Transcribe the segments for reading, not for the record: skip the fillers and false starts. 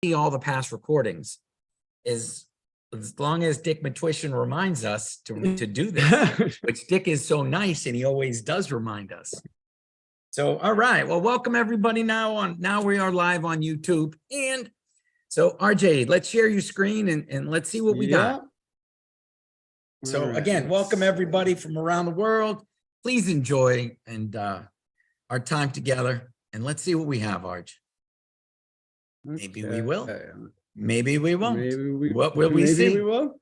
all the past recordings is as long as Dick Matwishin reminds us to do this, which Dick is so nice and he always does remind us. So, all right. Well, welcome everybody now we are live on YouTube. And so RJ, let's share your screen and let's see what we got. So again, welcome everybody from around the world. Please enjoy our time together and let's see what we have, Arj. Maybe we will. Maybe we won't. What will we see? Maybe we will.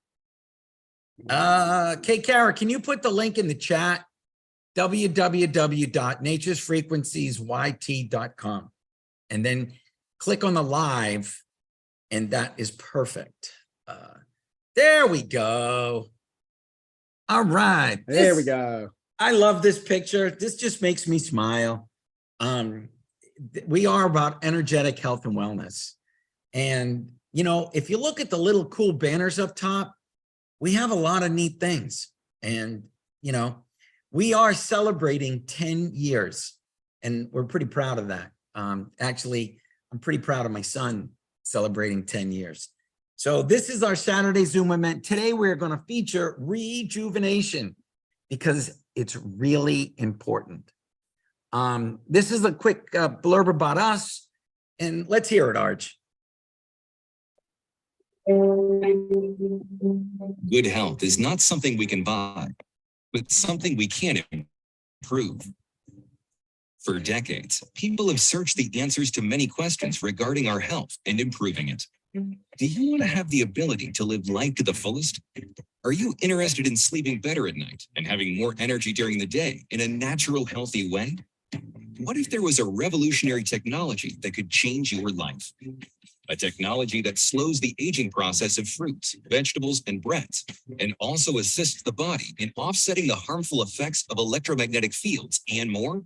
Kate Kara, can you put the link in the chat? www.naturesfrequenciesyt.com and then click on the live, and that is perfect. There we go. All right. There we go. I love this picture. This just makes me smile. We are about energetic health and wellness. And, you know, if you look at the little cool banners up top, we have a lot of neat things. And, you know, we are celebrating 10 years and we're pretty proud of that. Actually, I'm pretty proud of my son celebrating 10 years. So this is our Saturday Zoom event. Today, we're going to feature rejuvenation because it's really important. This is a quick blurb about us, and let's hear it, Arj. Good health is not something we can buy, but something we can improve. For decades, people have searched the answers to many questions regarding our health and improving it. Do you want to have the ability to live life to the fullest? Are you interested in sleeping better at night and having more energy during the day in a natural, healthy way? What if there was a revolutionary technology that could change your life? A technology that slows the aging process of fruits, vegetables, and breads, and also assists the body in offsetting the harmful effects of electromagnetic fields and more?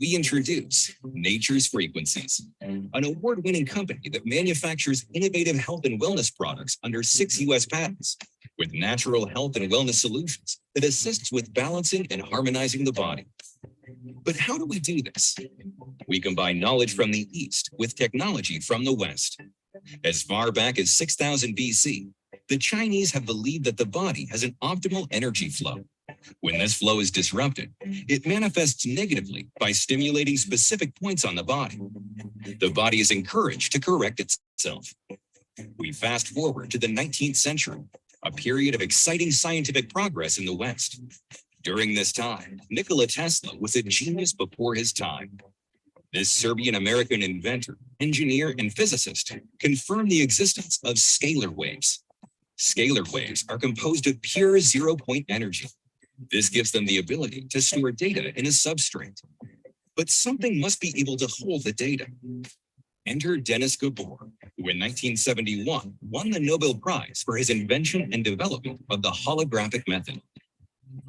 We introduce Nature's Frequencies, an award-winning company that manufactures innovative health and wellness products under 6 U.S. patents, with natural health and wellness solutions that assists with balancing and harmonizing the body. But how do we do this? We combine knowledge from the East with technology from the West. As far back as 6000 BC, the Chinese have believed that the body has an optimal energy flow. When this flow is disrupted, it manifests negatively by stimulating specific points on the body. The body is encouraged to correct itself. We fast forward to the 19th century, a period of exciting scientific progress in the West. During this time, Nikola Tesla was a genius before his time. This Serbian-American inventor, engineer, and physicist confirmed the existence of scalar waves. Scalar waves are composed of pure zero-point energy. This gives them the ability to store data in a substrate. But something must be able to hold the data. Enter Denis Gabor, who in 1971 won the Nobel Prize for his invention and development of the holographic method.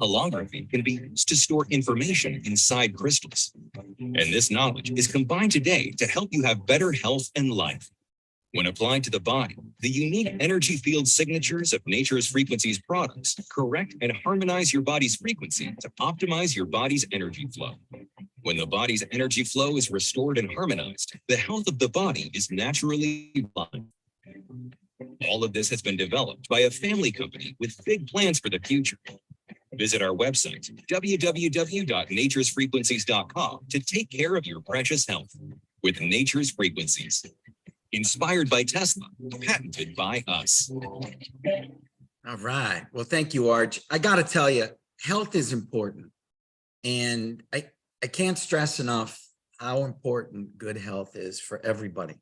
Holography can be used to store information inside crystals. And this knowledge is combined today to help you have better health and life. When applied to the body, the unique energy field signatures of Nature's Frequencies products correct and harmonize your body's frequency to optimize your body's energy flow. When the body's energy flow is restored and harmonized, the health of the body is naturally balanced. All of this has been developed by a family company with big plans for the future. Visit our website, www.naturesfrequencies.com, to take care of your precious health with Nature's Frequencies. Inspired by Tesla, patented by us. All right. Well, thank you, Arj. I got to tell you, health is important. And I can't stress enough how important good health is for everybody.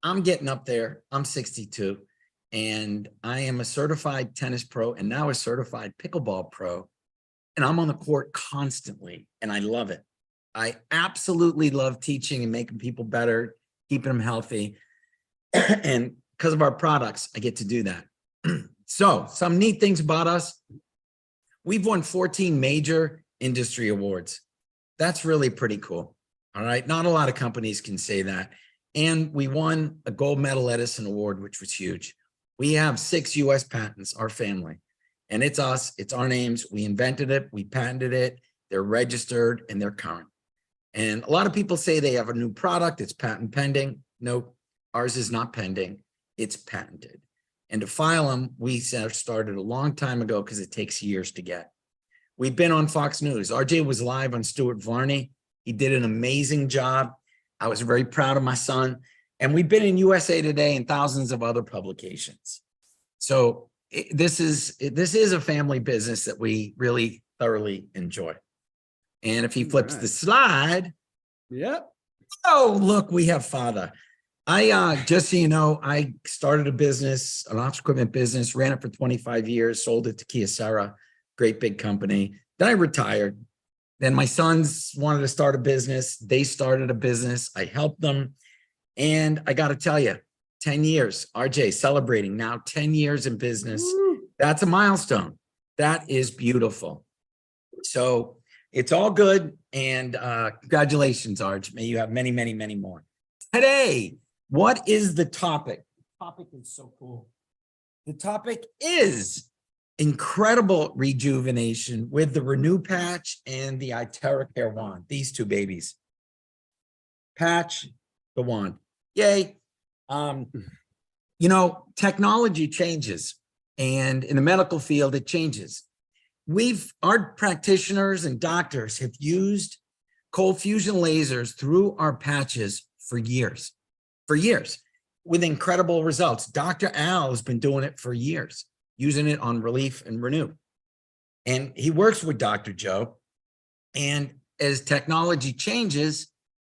I'm getting up there. I'm 62, and I am a certified tennis pro and now a certified pickleball pro. And I'm on the court constantly, and I love it. I absolutely love teaching and making people better, keeping them healthy. And because of our products, I get to do that. So some neat things about us. We've won 14 major industry awards. That's really pretty cool. All right. Not a lot of companies can say that. And we won a gold medal Edison Award, which was huge. We have 6 US patents, our family. And it's us, it's our names. We invented it, we patented it, they're registered, and they're current. And a lot of people say they have a new product, it's patent pending. Nope. Ours is not pending, it's patented. And to file them, we started a long time ago because it takes years to get. We've been on Fox News. RJ was live on Stuart Varney. He did an amazing job. I was very proud of my son. And we've been in USA Today and thousands of other publications. So this is a family business that we really thoroughly enjoy. And if he flips the slide, Yep. oh, look, we have father. Just so you know, I started a business, an office equipment business, ran it for 25 years, sold it to Kyocera, great big company. Then I retired. Then my sons wanted to start a business. They started a business. I helped them. And I got to tell you, 10 years, RJ celebrating now 10 years in business. Woo. That's a milestone. That is beautiful. So it's all good. And congratulations, Arj. May you have many, many, many more. Today, what is the topic? The topic is so cool. The topic is incredible rejuvenation with the Renew patch and the iTeraCare wand. These two babies. Patch, the wand. Yay. You know, technology changes, and in the medical field, it changes. Our practitioners and doctors have used cold fusion lasers through our patches for years, with incredible results. Dr. Al has been doing it for years, using it on Relief and Renew. And he works with Dr. Joe. And as technology changes,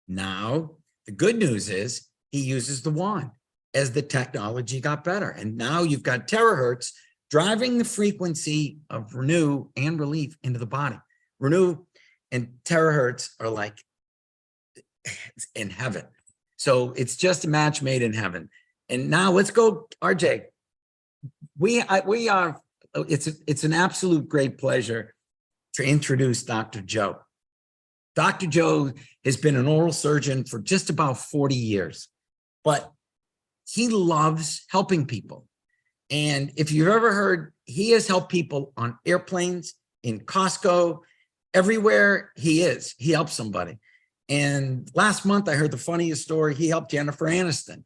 now the good news is he uses the wand as the technology got better. And now you've got terahertz driving the frequency of Renew and Relief into the body. Renew and terahertz are like in heaven. So it's just a match made in heaven. And now let's go, RJ. It's an absolute great pleasure to introduce Dr. Joe. Dr. Joe has been an oral surgeon for just about 40 years, but he loves helping people. And if you've ever heard, he has helped people on airplanes, in Costco, everywhere he helps somebody. And last month I heard the funniest story. He helped Jennifer Aniston.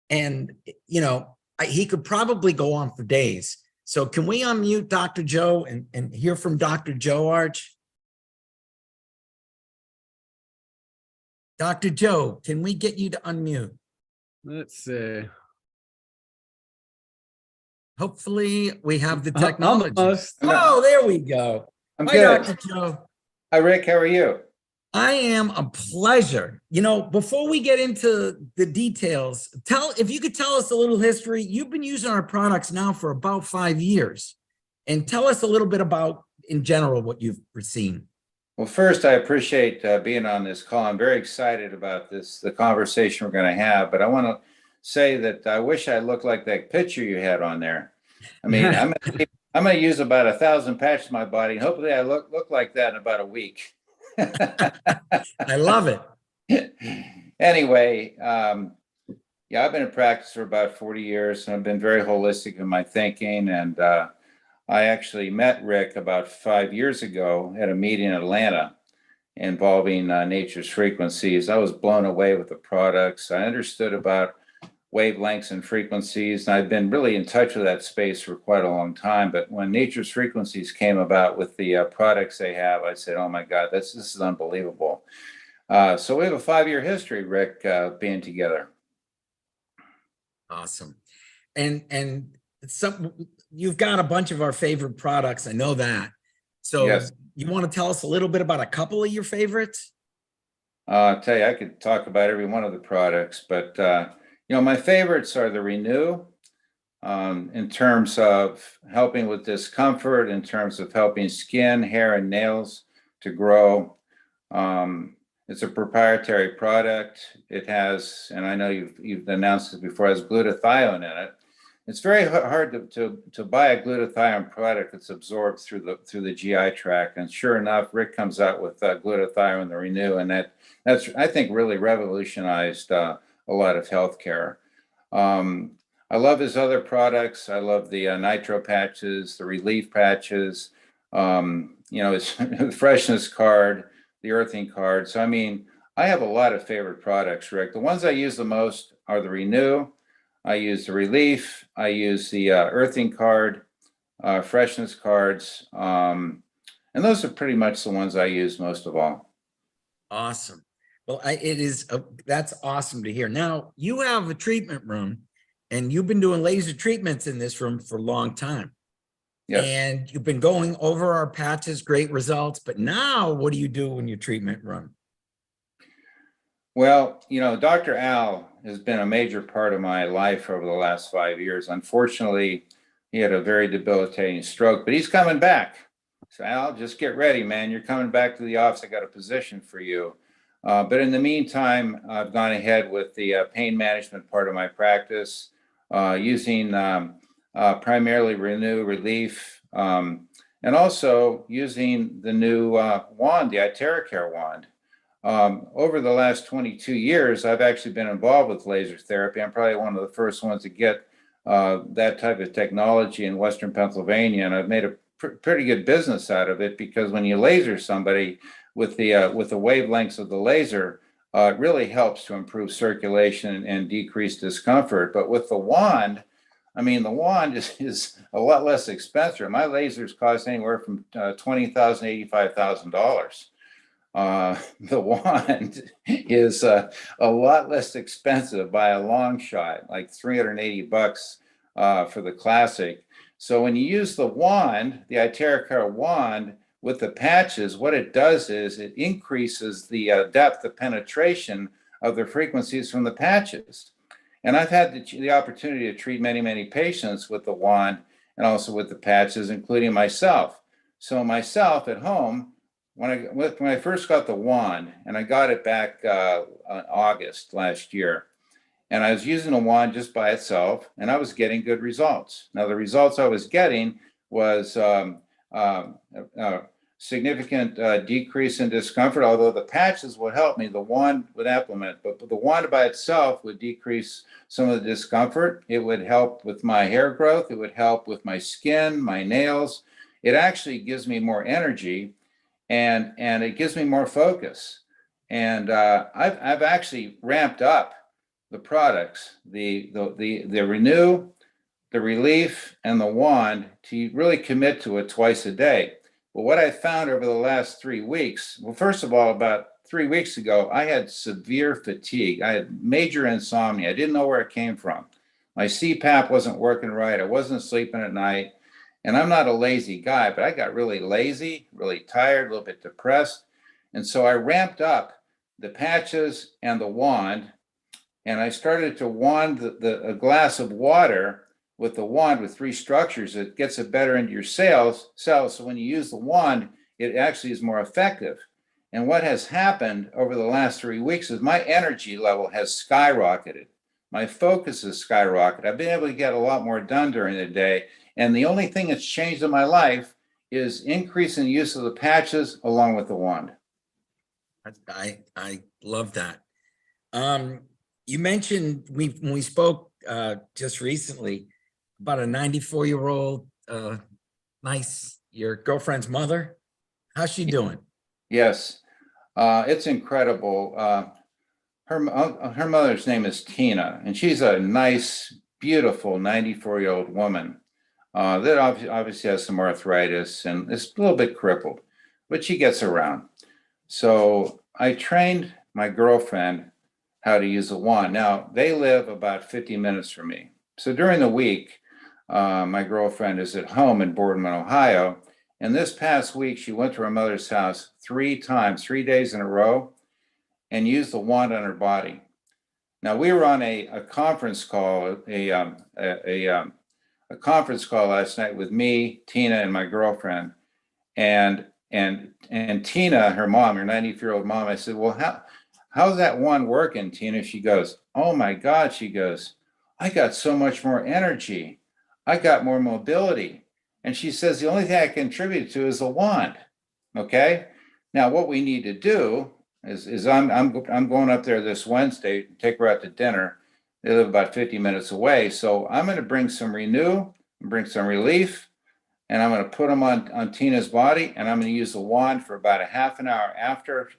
And, you know, he could probably go on for days. So can we unmute Dr. Joe and hear from Dr. Joe, Arch? Dr. Joe, can we get you to unmute? Let's see. Hopefully we have the technology. Almost. Oh, there we go. I'm Hi, good. Dr. Joe. Hi, Rick. How are you? I am a pleasure. You know, before we get into the details, if you could tell us a little history. You've been using our products now for about 5 years. And tell us a little bit about, in general, what you've seen. Well, first, I appreciate being on this call. I'm very excited about the conversation we're going to have. But I want to say that I wish I looked like that picture you had on there. I mean, I'm going to use about 1,000 patches in my body. And hopefully I look like that in about a week. I love it. Anyway, yeah, I've been in practice for about 40 years, and I've been very holistic in my thinking. And I actually met Rick about 5 years ago at a meeting in Atlanta involving nature's frequencies. I was blown away with the products. I understood about wavelengths and frequencies, and I've been really in touch with that space for quite a long time. But when nature's frequencies came about with the products they have, I said, oh my God, this is unbelievable. So we have a 5-year history, Rick, being together. Awesome. And you've got a bunch of our favorite products. I know that. So Yes. You want to tell us a little bit about a couple of your favorites? I'll tell you, I could talk about every one of the products, but you know, my favorites are the Renew, in terms of helping with discomfort, in terms of helping skin, hair, and nails to grow. It's a proprietary product. It has, and I know you've announced it before, it has glutathione in it. It's very hard to buy a glutathione product that's absorbed through the GI tract. And sure enough, Rick comes out with glutathione, the Renew, and that's I think really revolutionized a lot of healthcare. I love his other products. I love the nitro patches, the relief patches, you know, his freshness card, the earthing card. So, I mean, I have a lot of favorite products, Rick. The ones I use the most are the Renew. I use the Relief. I use the Earthing card, Freshness cards. And those are pretty much the ones I use most of all. Awesome. Well, that's awesome to hear. Now, you have a treatment room and you've been doing laser treatments in this room for a long time. Yes. And you've been going over our patches, great results. But now what do you do in your treatment room? Well, Dr. Al has been a major part of my life over the last 5 years. Unfortunately, he had a very debilitating stroke, but he's coming back. So Al, just get ready, man. You're coming back to the office. I got a position for you. But in the meantime, I've gone ahead with the pain management part of my practice, using primarily Renew, Relief, and also using the new wand, the iTeraCare wand. Over the last 22 years, I've actually been involved with laser therapy. I'm probably one of the first ones to get that type of technology in Western Pennsylvania, and I've made a pretty good business out of it, because when you laser somebody with the wavelengths of the laser, it really helps to improve circulation and decrease discomfort. But with the wand, I mean, the wand is a lot less expensive. My lasers cost anywhere from $20,000 to $85,000. The wand is a lot less expensive by a long shot, like $380 for the classic. So when you use the wand, the iTeraCare wand with the patches, what it does is it increases the depth of penetration of the frequencies from the patches. And I've had the opportunity to treat many, many patients with the wand and also with the patches, including myself. So myself at home, when I first got the wand, and I got it back August last year, and I was using the wand just by itself, and I was getting good results. Now, the results I was getting was significant decrease in discomfort, although the patches would help me, the wand would implement, but the wand by itself would decrease some of the discomfort. It would help with my hair growth. It would help with my skin, my nails. It actually gives me more energy, and it gives me more focus. And I've actually ramped up the products, the Renew, the Relief, and the wand to really commit to it twice a day. But what I found over the last 3 weeks, well, first of all, about 3 weeks ago, I had severe fatigue. I had major insomnia. I didn't know where it came from. My CPAP wasn't working right. I wasn't sleeping at night. And I'm not a lazy guy, but I got really lazy, really tired, a little bit depressed. And so I ramped up the patches and the wand, and I started to wand a glass of water with the wand with 3 structures. It gets it better into your cells. So when you use the wand, it actually is more effective. And what has happened over the last 3 weeks is my energy level has skyrocketed. My focus has skyrocketed. I've been able to get a lot more done during the day. And the only thing that's changed in my life is increasing the use of the patches along with the wand. I love that. You mentioned when we spoke just recently about a 94-year-old, your girlfriend's mother. How's she doing? Yes, it's incredible. Her mother's name is Tina, and she's a nice, beautiful 94-year-old woman that obviously has some arthritis and is a little bit crippled, but she gets around. So I trained my girlfriend how to use a wand. Now, they live about 50 minutes from me. So during the week, my girlfriend is at home in Boardman, Ohio. And this past week, she went to her mother's house 3 times, 3 days in a row, and used the wand on her body. Now, we were on a conference call, a conference call last night with me, Tina, and my girlfriend. And Tina, her mom, her 94-year-old mom, I said, well, how's that wand working, Tina? She goes, oh my God, she goes, I got so much more energy. I got more mobility. And she says, the only thing I contribute to is the wand. Okay. Now what we need to do is I'm going up there this Wednesday, take her out to dinner. They live about 50 minutes away. So I'm going to bring some Renew, bring some Relief, and I'm going to put them on Tina's body, and I'm going to use the wand for about a half an hour after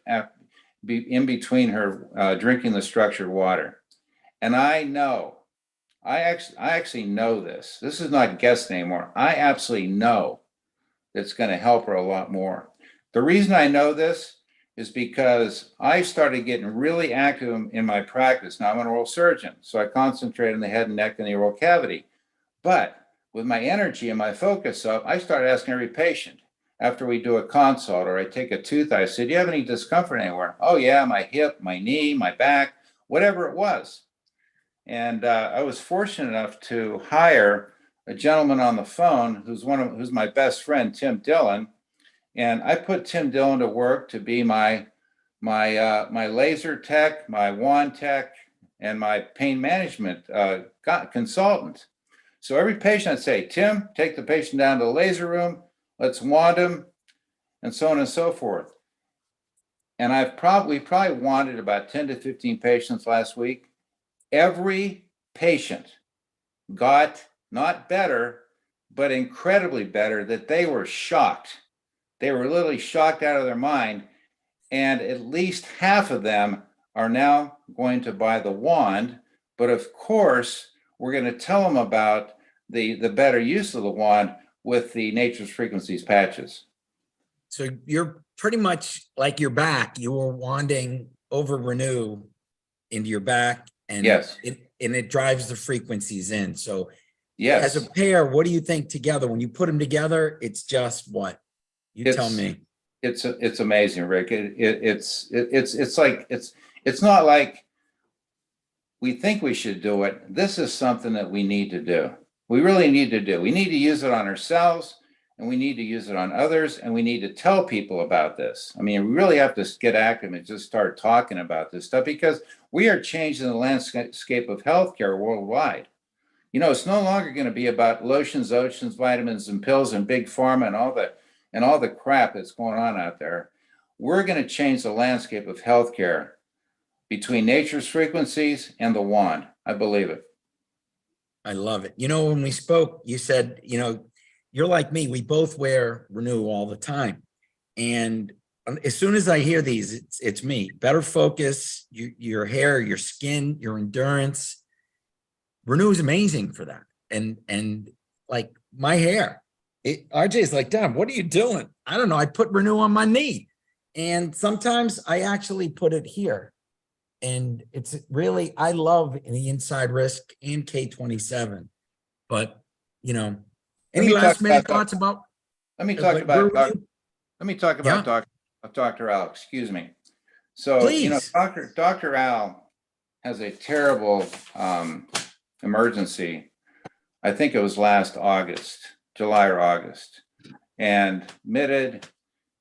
in between her drinking the structured water. And I know, I actually know this. This is not guessing anymore. I absolutely know that's going to help her a lot more. The reason I know this is because I started getting really active in my practice. Now I'm an oral surgeon, so I concentrate on the head and neck and the oral cavity. But with my energy and my focus up, I started asking every patient after we do a consult or I take a tooth, I said, do you have any discomfort anywhere? Oh yeah, my hip, my knee, my back, whatever it was. And I was fortunate enough to hire a gentleman on the phone who's my best friend, Tim Dillon. And I put Tim Dillon to work to be my laser tech, my wand tech, and my pain management consultant. So every patient I'd say, Tim, take the patient down to the laser room, let's wand him, and so on and so forth. And we probably wanded about 10 to 15 patients last week. Every patient got not better, but incredibly better, that they were shocked. They were literally shocked out of their mind. And at least half of them are now going to buy the wand. But of course, we're going to tell them about the better use of the wand with the Nature's Frequencies patches. So you're pretty much like your back. You were wanding over Renew into your back, and Yes. it drives the frequencies in. So Yes. as a pair, what do you think together? When you put them together, it's just what? You tell me. It's amazing, Rick. It's not like we think we should do it. This is something that we need to do. We really need to do. We need to use it on ourselves, and we need to use it on others, and we need to tell people about this. I mean, we really have to get active and just start talking about this stuff, because we are changing the landscape of healthcare worldwide. You know, it's no longer going to be about lotions, oceans, vitamins, and pills, and big pharma, and all the crap that's going on out there. We're going to change the landscape of healthcare between Nature's Frequencies and the wand. I believe it. I love it. You know, when we spoke, you said, you know, you're like me. We both wear Renew all the time. And as soon as I hear these, it's me. Better focus, your hair, your skin, your endurance. Renew is amazing for that. And like my hair, RJ's like, Dad, what are you doing? I don't know. I put Renew on my knee. And sometimes I actually put it here. And it's really, I love the inside risk and K27. But, you know, any last minute thoughts about? Let me talk about Dr. Al, excuse me. So, Please. you know, Dr. Al has a terrible emergency. I think it was last August, July or August, and admitted.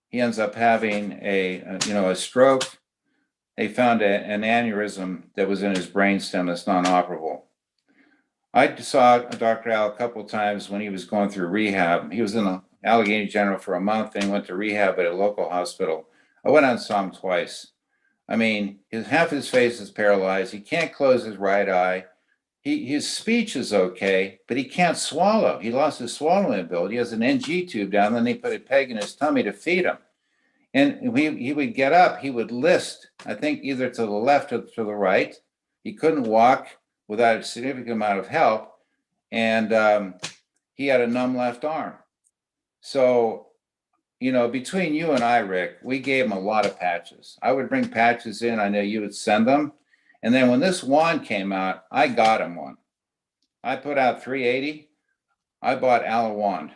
He ends up having a stroke. They found an aneurysm that was in his brainstem that's non-operable. I saw Dr. Al a couple of times when he was going through rehab. He was in the Allegheny General for a month, and he went to rehab at a local hospital. I went out and saw him twice. I mean, half his face is paralyzed. He can't close his right eye. His speech is okay, but he can't swallow. He lost his swallowing ability. He has an NG tube down, then they put a peg in his tummy to feed him. And he would get up, he would list, I think either to the left or to the right. He couldn't walk without a significant amount of help. And he had a numb left arm. So, you know, between you and I, Rick, we gave him a lot of patches. I would bring patches in, I know you would send them. And then when this wand came out, I got him one. I put out $380. I bought Al a wand.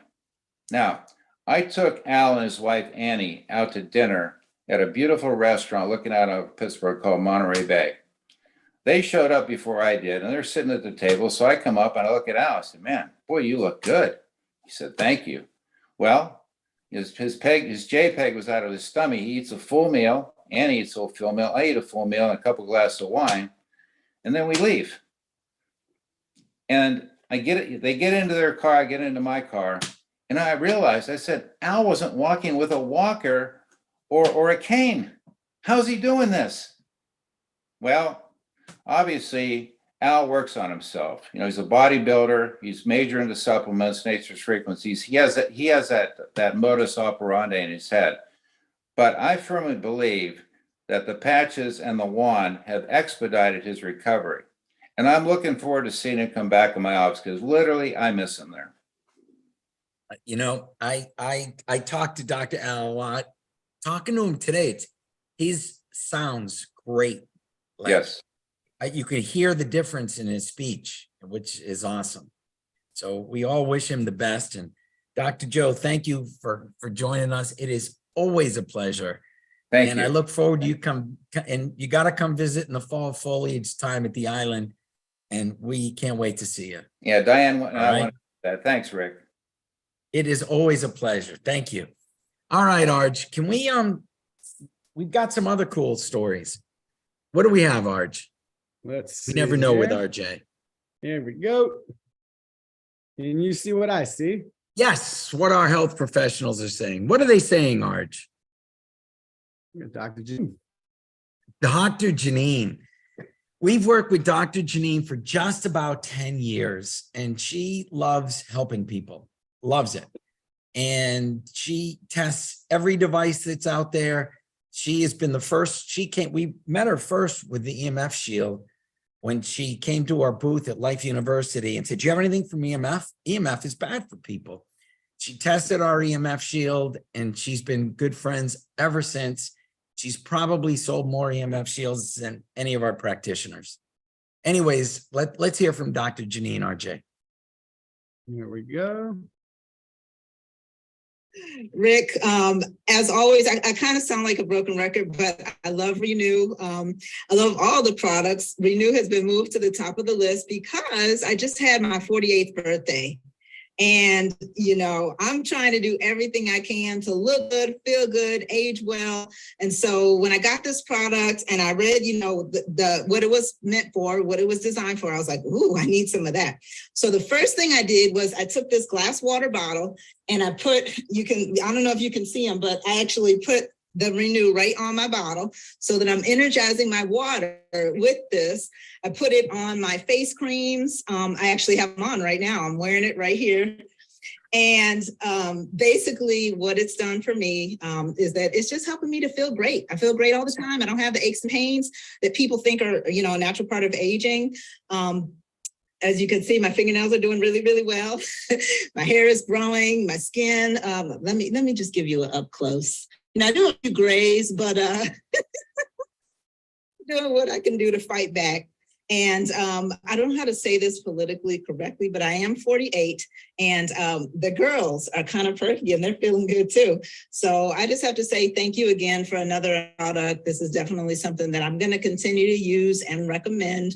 Now, I took Al and his wife, Annie, out to dinner at a beautiful restaurant looking out of Pittsburgh called Monterey Bay. They showed up before I did, and they're sitting at the table. So I come up and I look at Al. I said, man, boy, you look good. He said, thank you. Well, his JPEG was out of his stomach. He eats a full meal. Annie eats a full meal. I eat a full meal and a couple glasses of wine. And then we leave. And they get into their car, I get into my car. And I realized, I said, Al wasn't walking with a walker or a cane. How's he doing this? Well, obviously, Al works on himself. You know, he's a bodybuilder. He's major into supplements, Nature's Frequencies. He has that modus operandi in his head. But I firmly believe that the patches and the wand have expedited his recovery. And I'm looking forward to seeing him come back in my office because literally I miss him there. You know, I talked to Dr. Al a lot. Talking to him today, his sounds great. Like, Yes. you could hear the difference in his speech, which is awesome. So we all wish him the best. And Dr. Joe, thank you for joining us. It is always a pleasure. Thank And you. I look forward to you come, and you got to come visit in the fall foliage time at the island. And we can't wait to see you. Yeah, Diane, All I right. want that. Thanks, Rick. It is always a pleasure. Thank you. All right, Arj, can we, we've got some other cool stories. What do we have, Arj? Let's see. We never know with here. RJ. Here we go. Can you see what I see? Yes, what our health professionals are saying. What are they saying, Arj? Dr. JeNeen. Dr. JeNeen. We've worked with Dr. JeNeen for just about 10 years, and she loves helping people, loves it. And she tests every device that's out there. She has been the first, we met her first with the EMF shield when she came to our booth at Life University and said, do you have anything from EMF? EMF is bad for people. She tested our EMF shield and she's been good friends ever since. She's probably sold more EMF shields than any of our practitioners. Anyways, let's hear from Dr. JeNeen, RJ. Here we go. Rick, as always, I kind of sound like a broken record, but I love Renew. I love all the products. Renew has been moved to the top of the list because I just had my 48th birthday. And, you know, I'm trying to do everything I can to look good, feel good, age well. And so when I got this product and I read, you know, the what it was meant for, what it was designed for, I was like, ooh, I need some of that. So the first thing I did was I took this glass water bottle and I put, I don't know if you can see them, but I actually put the Renew right on my bottle so that I'm energizing my water with this. I put it on my face creams. I actually have them on right now. I'm wearing it right here. And basically what it's done for me is that it's just helping me to feel great. I feel great all the time. I don't have the aches and pains that people think are, you know, a natural part of aging. As you can see, my fingernails are doing really, really well. My hair is growing, my skin. Let me just give you an up close. You know, I do a few grays, but doing what I can do to fight back. And I don't know how to say this politically correctly, but I am 48 and the girls are kind of perky and they're feeling good too. So I just have to say thank you again for another product. This is definitely something that I'm going to continue to use and recommend,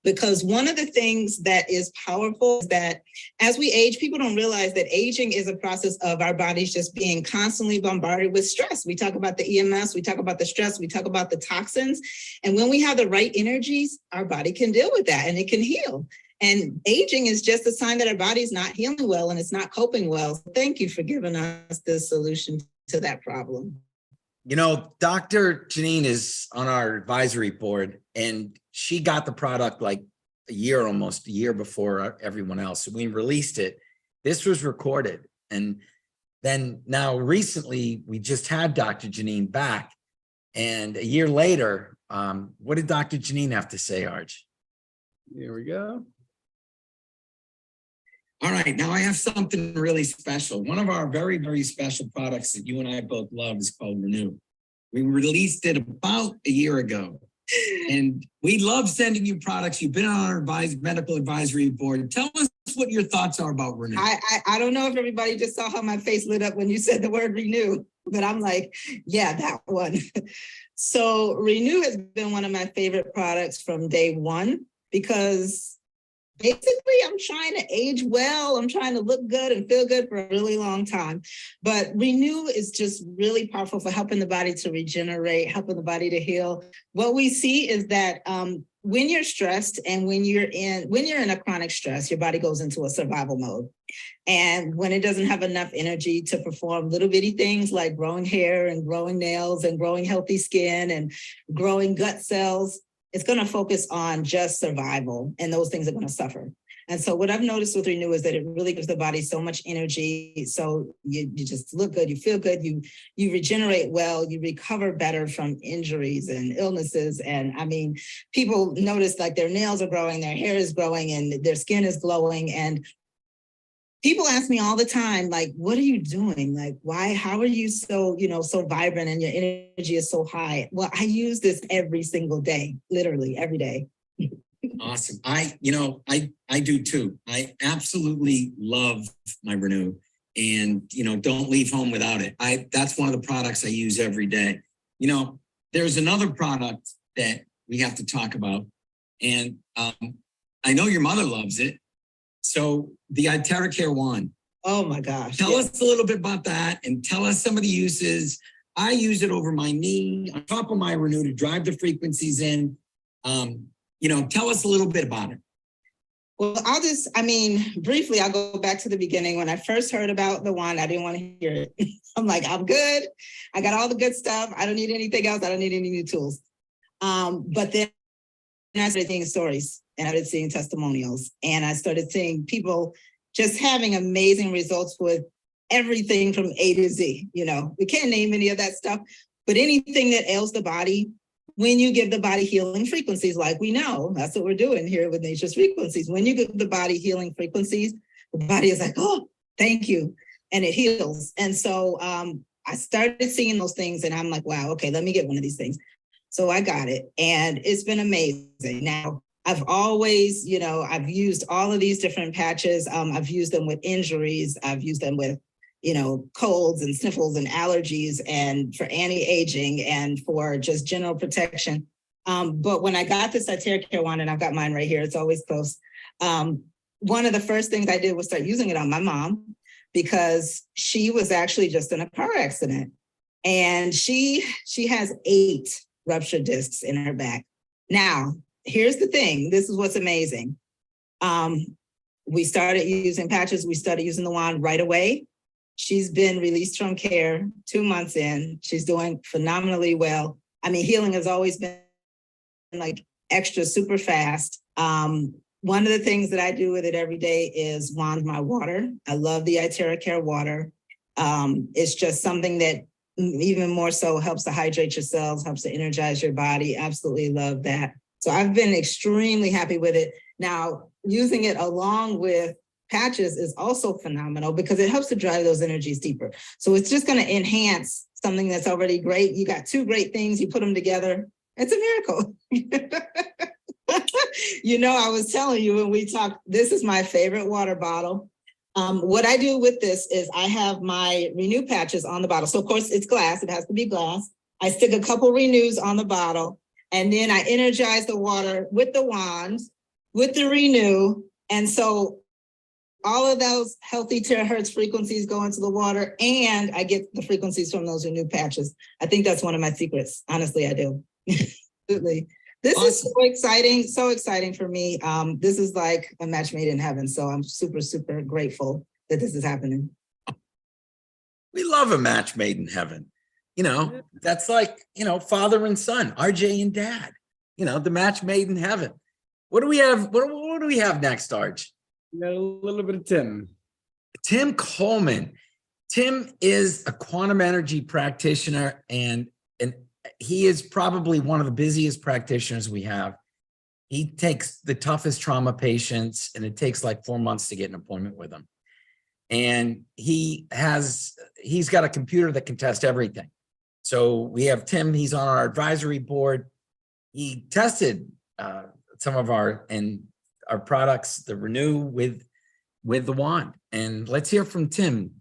because one of the things that is powerful is that as we age, people don't realize that aging is a process of our bodies just being constantly bombarded with stress. We talk about the EMS, we talk about the stress, we talk about the toxins. And when we have the right energies, our body can deal with that and it can heal. And aging is just a sign that our body's not healing well and it's not coping well. So thank you for giving us this solution to that problem. You know, Dr. JeNeen is on our advisory board and she got the product like almost a year before everyone else. So we released it. This was recorded. And then now recently we just had Dr. JeNeen back, and a year later, what did Dr. JeNeen have to say, Arj? Here we go. All right, now I have something really special. One of our very, very special products that you and I both love is called Renew. We released it about a year ago. And we love sending you products. You've been on our medical advisory board. Tell us what your thoughts are about Renew. I don't know if everybody just saw how my face lit up when you said the word Renew, but I'm like, yeah, that one. So Renew has been one of my favorite products from day one, because basically I'm trying to age well. I'm trying to look good and feel good for a really long time. But Renew is just really powerful for helping the body to regenerate, helping the body to heal. What we see is that when you're stressed and when you're in a chronic stress, your body goes into a survival mode. And when it doesn't have enough energy to perform little bitty things like growing hair and growing nails and growing healthy skin and growing gut cells, it's going to focus on just survival, and those things are going to suffer. And so what I've noticed with Renew is that it really gives the body so much energy. So you just look good, you feel good, you regenerate well, you recover better from injuries and illnesses. And I mean, people notice like their nails are growing, their hair is growing, and their skin is glowing. And people ask me all the time, like, what are you doing? Like, why, how are you so, so vibrant and your energy is so high? Well, I use this every single day, literally every day. Awesome. I do too. I absolutely love my Renew, and, don't leave home without it. That's one of the products I use every day. There's another product that we have to talk about, and I know your mother loves it. So the iTeraCare wand. Oh my gosh. Tell us a little bit about that, and tell us some of the uses. I use it over my knee, on top of my Renew, to drive the frequencies in. Tell us a little bit about it. Well, briefly, I'll go back to the beginning. When I first heard about the wand, I didn't want to hear it. I'm like, I'm good. I got all the good stuff. I don't need anything else. I don't need any new tools. But then I started seeing stories, and I started seeing testimonials, and I started seeing people just having amazing results with everything from A to Z. We can't name any of that stuff, but anything that ails the body, when you give the body healing frequencies, like we know, that's what we're doing here with Nature's Frequencies. When you give the body healing frequencies, the body is like, oh, thank you. And it heals. And so I started seeing those things, and I'm like, wow, okay, let me get one of these things. So I got it, and it's been amazing. Now, I've always, I've used all of these different patches. I've used them with injuries. I've used them with, colds and sniffles and allergies, and for anti-aging and for just general protection. But when I got this iTeraCare wand, and I've got mine right here, it's always close. One of the first things I did was start using it on my mom, because she was actually just in a car accident, and she has 8 ruptured discs in her back. Now, here's the thing. This is what's amazing. We started using patches. We started using the wand right away. She's been released from care 2 months in. She's doing phenomenally well. Healing has always been like extra super fast. One of the things that I do with it every day is wand my water. I love the iTeraCare water. It's just something that even more so helps to hydrate your cells, helps to energize your body. Absolutely love that. So I've been extremely happy with it. Now, using it along with patches is also phenomenal, because it helps to drive those energies deeper. So it's just going to enhance something that's already great. You got 2 great things, you put them together, it's a miracle. I was telling you when we talked, this is my favorite water bottle. What I do with this is I have my Renew patches on the bottle. So of course it's glass, it has to be glass. I stick a couple Renews on the bottle, and then I energize the water with the wand, with the Renew. And so all of those healthy terahertz frequencies go into the water, and I get the frequencies from those Renew patches. I think that's one of my secrets. Honestly, I do. Absolutely. This is so exciting for me. This is like a match made in heaven. So I'm super, super grateful that this is happening. We love a match made in heaven. That's like, father and son, RJ and dad, the match made in heaven. What do we have? What do we have next, Arj? We got a little bit of Tim Coleman. Tim is a quantum energy practitioner, and he is probably one of the busiest practitioners we have. He takes the toughest trauma patients, and it takes like 4 months to get an appointment with him. And he's got a computer that can test everything. So we have Tim, he's on our advisory board. He tested some of our products, the Renew with the wand. And let's hear from Tim.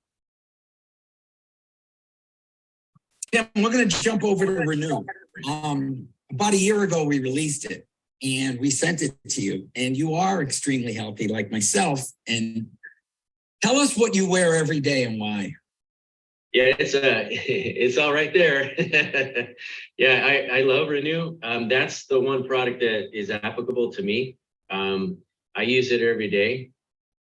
Tim, we're going to jump over to Renew. About a year ago, we released it, and we sent it to you. And you are extremely healthy, like myself. And tell us what you wear every day and why. Yeah, it's all right there. Yeah, I love Renew. That's the one product that is applicable to me. I use it every day.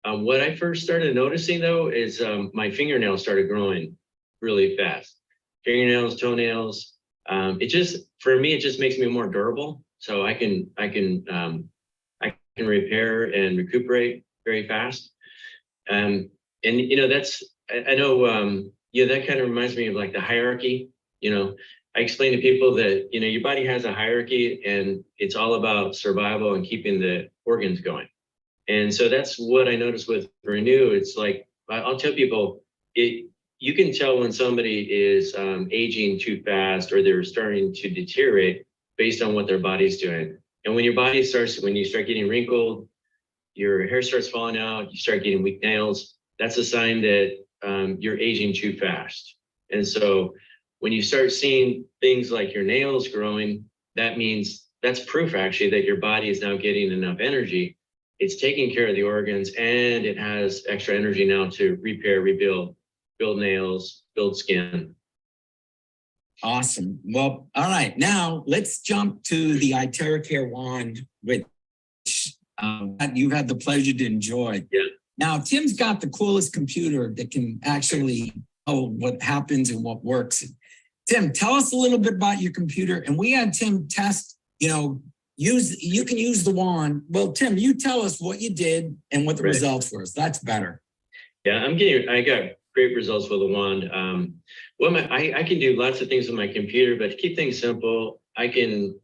What I first started noticing though is my fingernails started growing really fast. Fingernails, toenails. For me, it just makes me more durable. So I can repair and recuperate very fast. And you know, I know, that kind of reminds me of like the hierarchy. You know, I explain to people that, you know, your body has a hierarchy and it's all about survival and keeping the organs going. And so that's what I noticed with Renew. It's like, I'll tell people, you can tell when somebody is aging too fast or they're starting to deteriorate based on what their body's doing. And when your body when you start getting wrinkled, your hair starts falling out, you start getting weak nails, that's a sign that you're aging too fast. And so when you start seeing things like your nails growing, that's proof actually that your body is now getting enough energy. It's taking care of the organs and it has extra energy now to repair, rebuild, build nails, build skin. Awesome. Well, all right. Now let's jump to the iTeraCare wand, which you've had the pleasure to enjoy. Yeah. Now, Tim's got the coolest computer that can actually know what happens and what works. Tim, tell us a little bit about your computer. And we had Tim test, you can use the wand. Well, Tim, you tell us what you did and what the results were. That's better. Yeah, I got great results with the wand. I can do lots of things with my computer, but to keep things simple, I can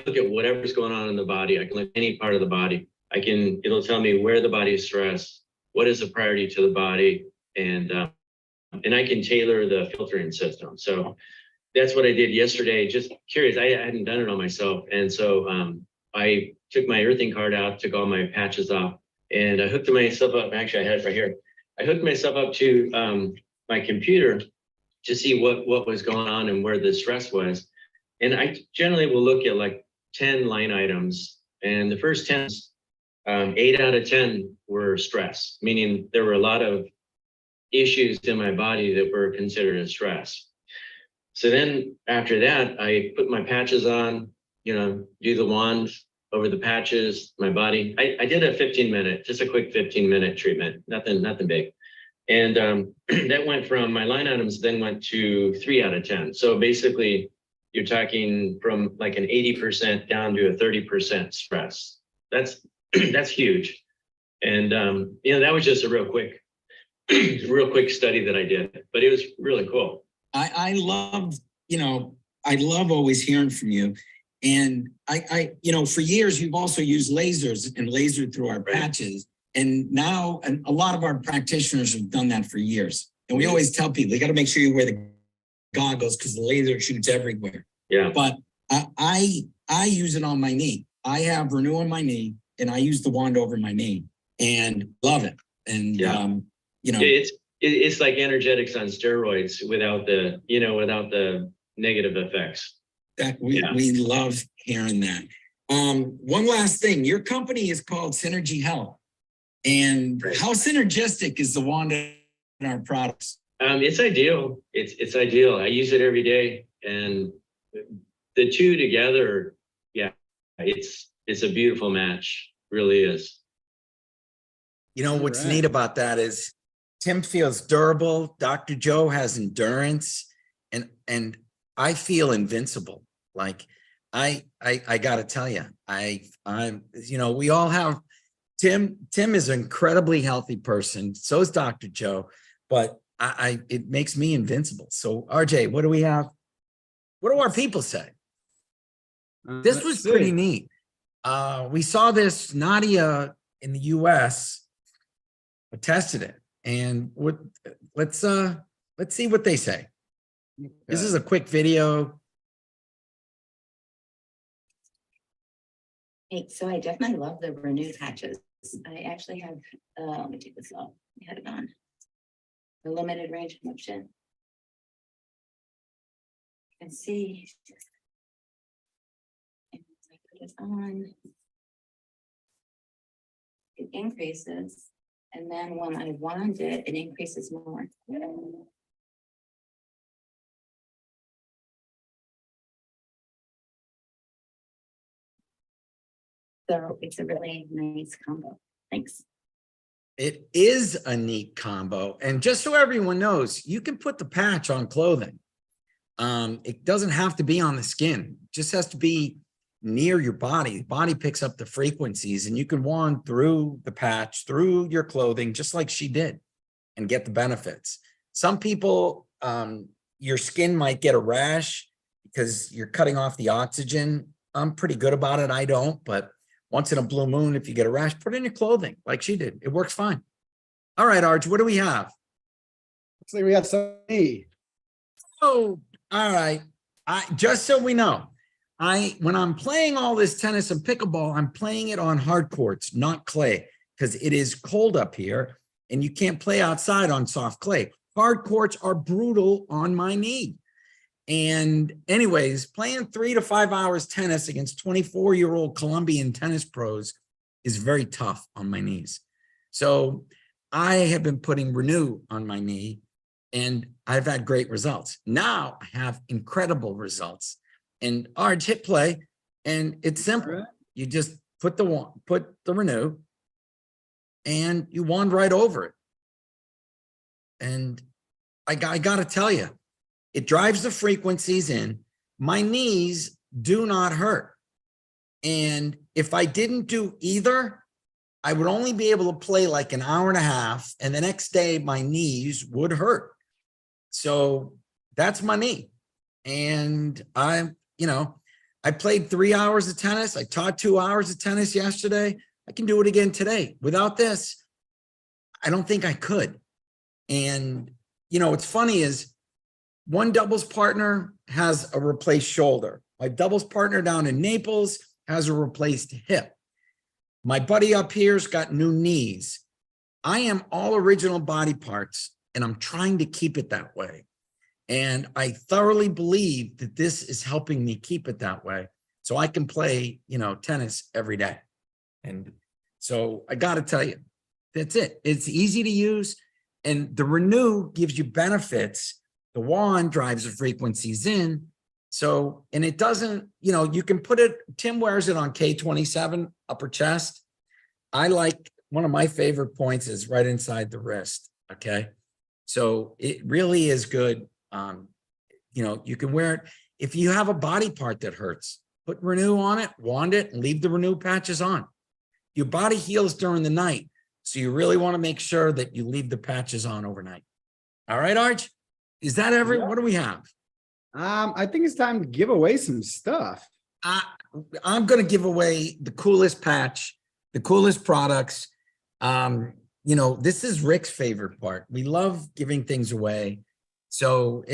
look at whatever's going on in the body. I can look at any part of the body. It'll tell me where the body is stressed, what is the priority to the body, and I can tailor the filtering system. So that's what I did yesterday. Just curious, I hadn't done it on myself. And so I took my earthing card out, took all my patches off, and I hooked myself up. Actually, I had it right here. I hooked myself up to my computer to see what was going on and where the stress was. And I generally will look at like 10 line items. And the first 10, 8 out of 10 were stress, meaning there were a lot of issues in my body that were considered as stress. So then after that, I put my patches on, do the wand over the patches, my body. I did a 15-minute, just a quick 15-minute treatment, nothing big. And that went from my line items, then went to 3 out of 10. So basically, you're talking from like an 80% down to a 30% stress. That's huge. And that was just a real quick study that I did, but it was really cool. I love always hearing from you. And I for years, we've also used lasers and lasered through our patches. And now a lot of our practitioners have done that for years. And we always tell people, you got to make sure you wear the goggles because the laser shoots everywhere. Yeah. But I use it on my knee. I have Renew on my knee and I use the wand over my knee and love it. And, it's like energetics on steroids without the negative effects. That we love hearing that. One last thing, your company is called Synergy Health. And how synergistic is the wand in our products? It's ideal. It's ideal. I use it every day, and the two together, it's a beautiful match. Really is. What's neat about that is Tim feels durable. Dr. Joe has endurance, and I feel invincible. Like I got to tell you, we all have. Tim is an incredibly healthy person. So is Dr. Joe, but it makes me invincible. So RJ, what do we have? What do our people say? This was pretty neat. We saw this. Nadia in the US tested it, and let's see what they say. Okay. This is a quick video. Hey, so I definitely love the Renew patches. I actually have, let me take this off. I had it on. The limited range of motion. You can see. And I put it on. It increases. And then when I wand it, it increases more. So it's a really nice combo. Thanks. It is a neat combo. And just so everyone knows, you can put the patch on clothing. It doesn't have to be on the skin. It just has to be, near your body. The body picks up the frequencies, and you can wand through the patch, through your clothing, just like she did, and get the benefits. Some people, your skin might get a rash because you're cutting off the oxygen. I'm pretty good about it. I don't, but once in a blue moon, if you get a rash, put it in your clothing like she did. It works fine. All right, Arch, what do we have? Looks like we got some knee. Oh, all right. Just so we know, when I'm playing all this tennis and pickleball, I'm playing it on hard courts, not clay, because it is cold up here and you can't play outside on soft clay. Hard courts are brutal on my knee. And anyways, playing 3 to 5 hours tennis against 24-year-old Colombian tennis pros is very tough on my knees. So I have been putting Renew on my knee, and I've had great results. Now I have incredible results. And Arch, hit play, and it's simple. Right. You just put the Renew, and you wand right over it. And I got to tell you, it drives the frequencies in. My knees do not hurt. And if I didn't do either, I would only be able to play like an hour and a half, and the next day my knees would hurt. So that's my knee. And I played 3 hours of tennis. I taught 2 hours of tennis yesterday. I can do it again today. Without this, I don't think I could. And, what's funny is one doubles partner has a replaced shoulder. My doubles partner down in Naples has a replaced hip. My buddy up here's got new knees. I am all original body parts, and I'm trying to keep it that way. And I thoroughly believe that this is helping me keep it that way, so I can play, tennis every day. And so I got to tell you, that's it. It's easy to use, and the Renew gives you benefits. The wand drives the frequencies in. So, and it doesn't, you can put it, Tim wears it on K27 upper chest. I like, one of my favorite points is right inside the wrist. Okay. So it really is good. You can wear it. If you have a body part that hurts, put Renew on it, wand it, and leave the Renew patches on. Your body heals during the night. So you really want to make sure that you leave the patches on overnight. All right, Arch? Is that what do we have? I think it's time to give away some stuff. I'm going to give away the coolest patch, the coolest products. This is Rick's favorite part. We love giving things away. So